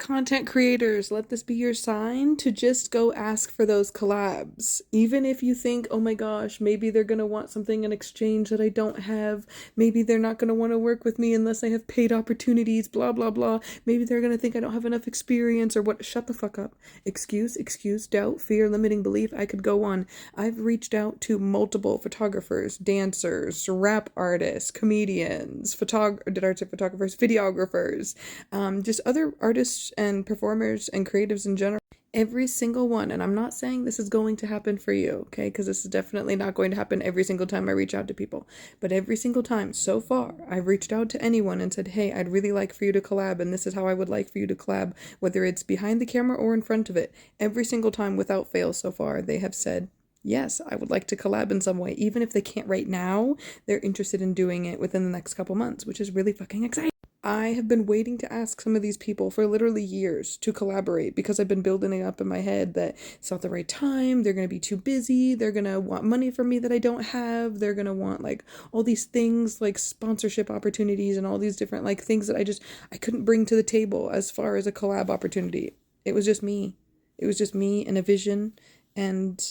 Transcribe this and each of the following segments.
Content creators, let this be your sign to just go ask for those collabs. Even if you think, oh my gosh, maybe they're going to want something in exchange that I don't have. Maybe they're not going to want to work with me unless I have paid opportunities, blah, blah, blah. Maybe they're going to think I don't have enough experience or what. Shut the fuck up. Excuse, doubt, fear, limiting belief. I could go on. I've reached out to multiple photographers, dancers, rap artists, comedians, photographers, videographers, just other artists and performers and creatives in general. Every single one, and I'm not saying this is going to happen for you, okay, because this is definitely not going to happen every single time I reach out to people, but every single time so far I've reached out to anyone and said, hey, I'd really like for you to collab, and this is how I would like for you to collab, whether it's behind the camera or in front of it. Every single time without fail so far they have said, yes, I would like to collab in some way. Even if they can't right now, they're interested in doing it within the next couple months, which is really fucking exciting. I have been waiting to ask some of these people for literally years to collaborate because I've been building it up in my head that it's not the right time, they're going to be too busy, they're going to want money from me that I don't have, they're going to want like all these things like sponsorship opportunities and all these different like things that I couldn't bring to the table as far as a collab opportunity. It was just me. It was just me and a vision, and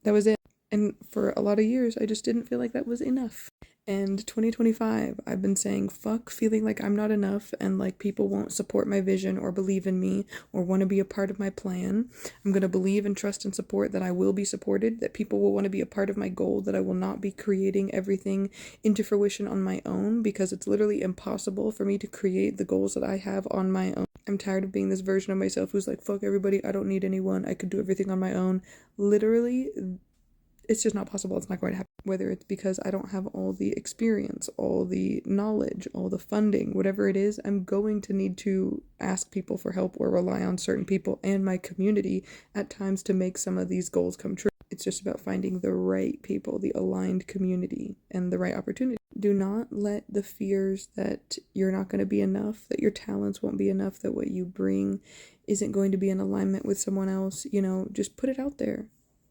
that was it. And for a lot of years, I just didn't feel like that was enough. And 2025, I've been saying, fuck feeling like I'm not enough and like people won't support my vision or believe in me or want to be a part of my plan. I'm going to believe and trust and support that I will be supported, that people will want to be a part of my goal, that I will not be creating everything into fruition on my own because it's literally impossible for me to create the goals that I have on my own. I'm tired of being this version of myself who's like, fuck everybody, I don't need anyone, I could do everything on my own. Literally, it's just not possible. It's not going to happen. Whether it's because I don't have all the experience, all the knowledge, all the funding, whatever it is, I'm going to need to ask people for help or rely on certain people and my community at times to make some of these goals come true. It's just about finding the right people, the aligned community, and the right opportunity. Do not let the fears that you're not going to be enough, that your talents won't be enough, that what you bring isn't going to be in alignment with someone else, just put it out there.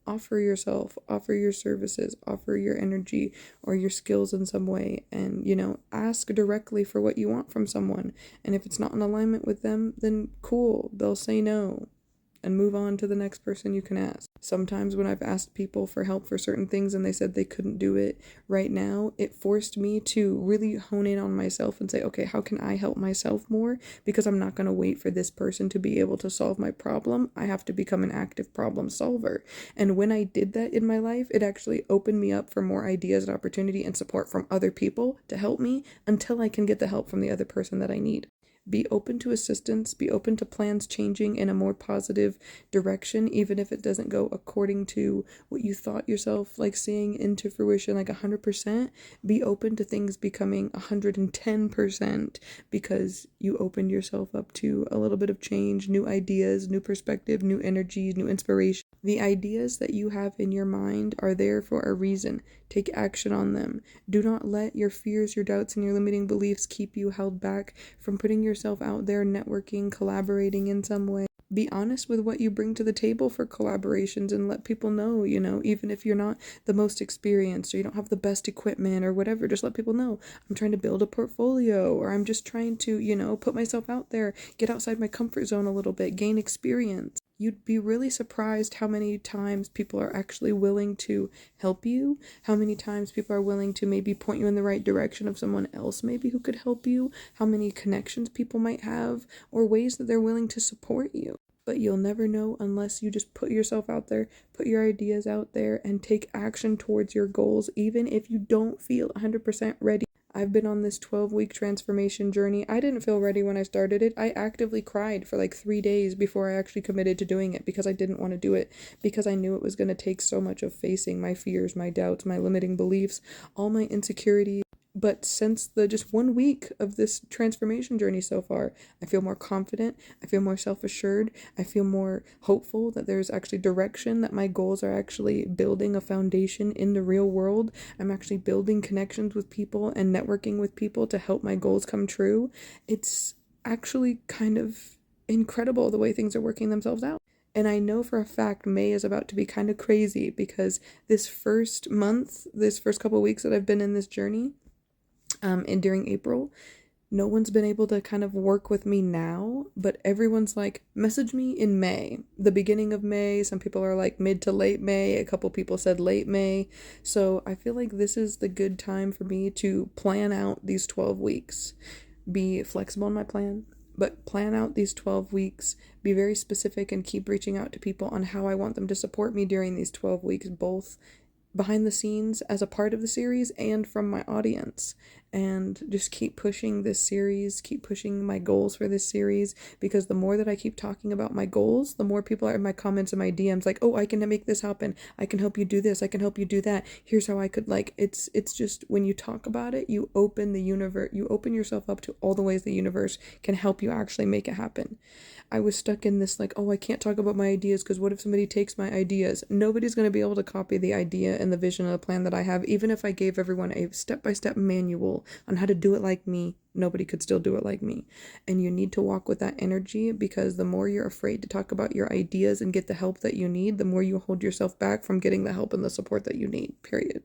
Offer yourself, offer your services, offer your energy or your skills in some way, and, ask directly for what you want from someone. And if it's not in alignment with them, then cool, they'll say no and move on to the next person you can ask. Sometimes when I've asked people for help for certain things and they said they couldn't do it right now, it forced me to really hone in on myself and say, okay, how can I help myself more? Because I'm not going to wait for this person to be able to solve my problem. I have to become an active problem solver. And when I did that in my life, it actually opened me up for more ideas and opportunity and support from other people to help me until I can get the help from the other person that I need. Be open to assistance, be open to plans changing in a more positive direction, even if it doesn't go according to what you thought yourself like seeing into fruition, like 100%. Be open to things becoming 110% because you opened yourself up to a little bit of change, new ideas, new perspective, new energy, new inspiration. The ideas that you have in your mind are there for a reason. Take action on them. Do not let your fears, your doubts, and your limiting beliefs keep you held back from putting yourself out there, networking, collaborating in some way. Be honest with what you bring to the table for collaborations and let people know, even if you're not the most experienced or you don't have the best equipment or whatever, just let people know. I'm trying to build a portfolio, or I'm just trying to, put myself out there, get outside my comfort zone a little bit, gain experience. You'd be really surprised how many times people are actually willing to help you, how many times people are willing to maybe point you in the right direction of someone else maybe who could help you, how many connections people might have, or ways that they're willing to support you. But you'll never know unless you just put yourself out there, put your ideas out there, and take action towards your goals, even if you don't feel 100% ready. I've been on this 12-week transformation journey. I didn't feel ready when I started it. I actively cried for like 3 days before I actually committed to doing it because I didn't want to do it, because I knew it was going to take so much of facing my fears, my doubts, my limiting beliefs, all my insecurities. But since the just 1 week of this transformation journey so far, I feel more confident, I feel more self-assured, I feel more hopeful that there's actually direction, that my goals are actually building a foundation in the real world. I'm actually building connections with people and networking with people to help my goals come true. It's actually kind of incredible the way things are working themselves out. And I know for a fact May is about to be kind of crazy because this first couple of weeks that I've been in this journey, and during April, no one's been able to kind of work with me now, but everyone's like, message me in May, the beginning of May. Some people are like mid to late May. A couple people said late May. So I feel like this is the good time for me to plan out these 12 weeks. Be flexible in my plan, but plan out these 12 weeks, be very specific, and keep reaching out to people on how I want them to support me during these 12 weeks, both behind the scenes as a part of the series and from my audience. And just keep pushing this series, keep pushing my goals for this series, because the more that I keep talking about my goals, the more people are in my comments and my DMs like, oh, I can make this happen, I can help you do this, I can help you do that, here's how I could, like, it's just when you talk about it, you open the universe, you open yourself up to all the ways the universe can help you actually make it happen. I was stuck in this, like, oh, I can't talk about my ideas because what if somebody takes my ideas? Nobody's going to be able to copy the idea and the vision and the plan that I have. Even if I gave everyone a step-by-step manual on how to do it like me, nobody could still do it like me. And you need to walk with that energy, because the more you're afraid to talk about your ideas and get the help that you need, the more you hold yourself back from getting the help and the support that you need, period.